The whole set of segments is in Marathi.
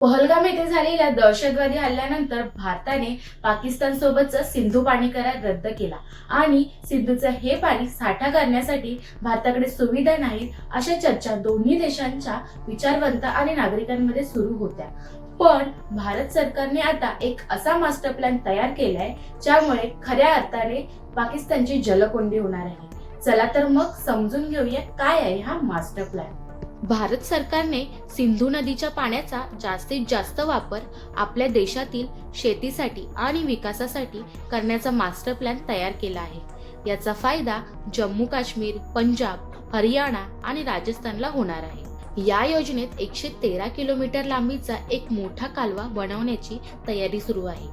पहलगाम येथे झालेल्या दहशतवादी हल्ल्यानंतर भारताने पाकिस्तान सोबतचा सिंधू पाणी करार रद्द केला आणि सिंधूचं हे पाणी साठा करण्यासाठी भारताकडे सुविधा नाहीत अशा चर्चा दोन्ही देशांच्या विचारवंत आणि नागरिकांमध्ये सुरू होत्या। पण भारत सरकारने आता एक असा मास्टर प्लॅन तयार केलाय ज्यामुळे खऱ्या अर्थाने पाकिस्तानची जलकोंडी होणार आहे। चला तर मग समजून घेऊया काय आहे हा मास्टर प्लॅन। भारत सरकारने सिंधू नदीच्या पाण्याचा जास्तीत जास्त वापर आपल्या देशातील शेतीसाठी आणि विकासासाठी करण्याचा मास्टर प्लॅन तयार केला आहे। याचा फायदा जम्मू काश्मीर, पंजाब, हरियाणा आणि राजस्थानला होणार आहे। या योजनेत 113 किलोमीटर लांबीचा एक मोठा कालवा बनवण्याची तयारी सुरू आहे।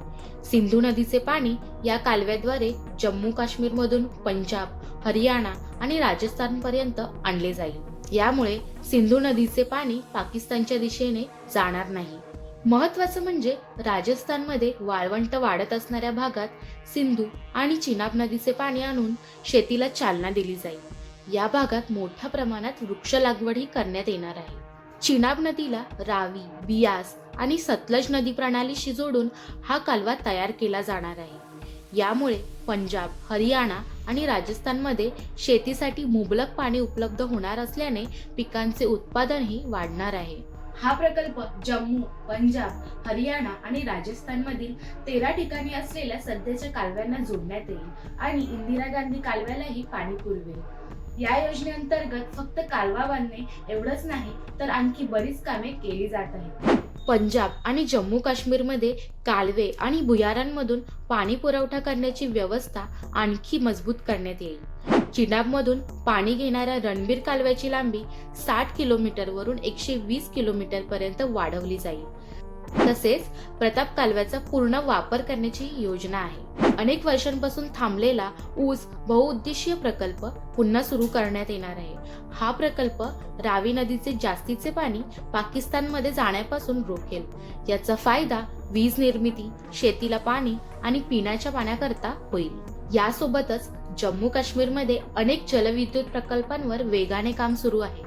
सिंधू नदीचे पाणी या कालव्याद्वारे जम्मू काश्मीरमधून पंजाब, हरियाणा आणि राजस्थानपर्यंत आणले जाईल। यामुळे सिंधू नदीचे पाणी पाकिस्तानच्या दिशेने जाणार नाही। महत्त्वाचं म्हणजे राजस्थानमध्ये वाळवंट वाढत असणाऱ्या भागात सिंधू आणि चिनाब नदीचे पाणी आणून शेतीला चालना दिली जाईल। या भागात मोठ्या प्रमाणात वृक्ष लागवडही करण्यात येणार आहे। चिनाब नदीला रावी, बियास आणि सतलज नदी प्रणालीशी जोडून हा कालवा तयार केला जाणार आहे। यामुळे पंजाब, हरियाणा आणि राजस्थानमध्ये शेतीसाठी मुबलक पाणी उपलब्ध होणार असल्याने पिकांचे उत्पादनही वाढणार आहे। हा प्रकल्प जम्मू, पंजाब, हरियाणा आणि राजस्थानमधील 13 ठिकाणी असलेल्या सध्याच्या कालव्यांना जोडण्यात येईल आणि इंदिरा गांधी कालव्यालाही पाणी पुरवेल। या योजनेअंतर्गत फक्त कालवा बांधणे एवढंच नाही तर आणखी बरीच कामे केली जात आहेत। पंजाब आणि जम्मू काश्मीरमध्ये कालवे आणि भुयारांमधून पाणी पुरवठा करण्याची व्यवस्था आणखी मजबूत करण्यात येईल। चिनाबमधून पाणी घेणाऱ्या रणबीर कालव्याची लांबी 60 किलोमीटरवरून 120 किलोमीटर पर्यंत वाढवली जाईल। तसेच प्रताप कालव्याचा पूर्ण वापर करण्याची योजना आहे। अनेक वर्षांपासून थांबलेला ऊस बहुउद्देशीय प्रकल्प पुन्हा सुरू करण्यात येणार आहे। हा प्रकल्प रावी नदीचे जास्तीचे पाणी पाकिस्तानमध्ये जाण्यापासून रोखेल। याचा फायदा वीज निर्मिती, शेतीला पाणी आणि पिण्याच्या पाण्याकरता होईल। यासोबतच जम्मू काश्मीरमध्ये अनेक जलविद्युत प्रकल्पांवर वेगाने काम सुरू आहे।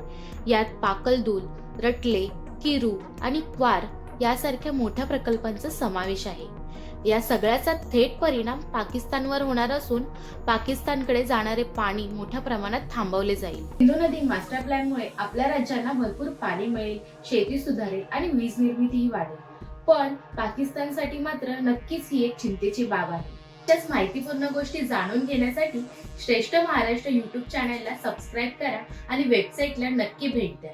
यात पाकलदूल, रटले, किरू आणि क्वार यासारख्या मोठ्या प्रकल्पांचा समावेश आहे। या सगळ्याचा थेट परिणाम पाकिस्तानवर होणार असून पाकिस्तानकडे जाणारे पाणी मोठ्या प्रमाणात थांबवले जाईल। सिंधू नदी मास्टर प्लॅनमुळे आपल्या राज्यांना भरपूर पाणी मिळेल, शेती सुधारेल आणि वीज निर्मितीही वाढेल। पण पाकिस्तानसाठी मात्र नक्कीच ही एक चिंतेची बाब आहे। त्याच माहितीपूर्ण गोष्टी जाणून घेण्यासाठी श्रेष्ठ महाराष्ट्र YouTube चॅनलला सबस्क्राईब करा आणि वेबसाईटला नक्की भेट द्या।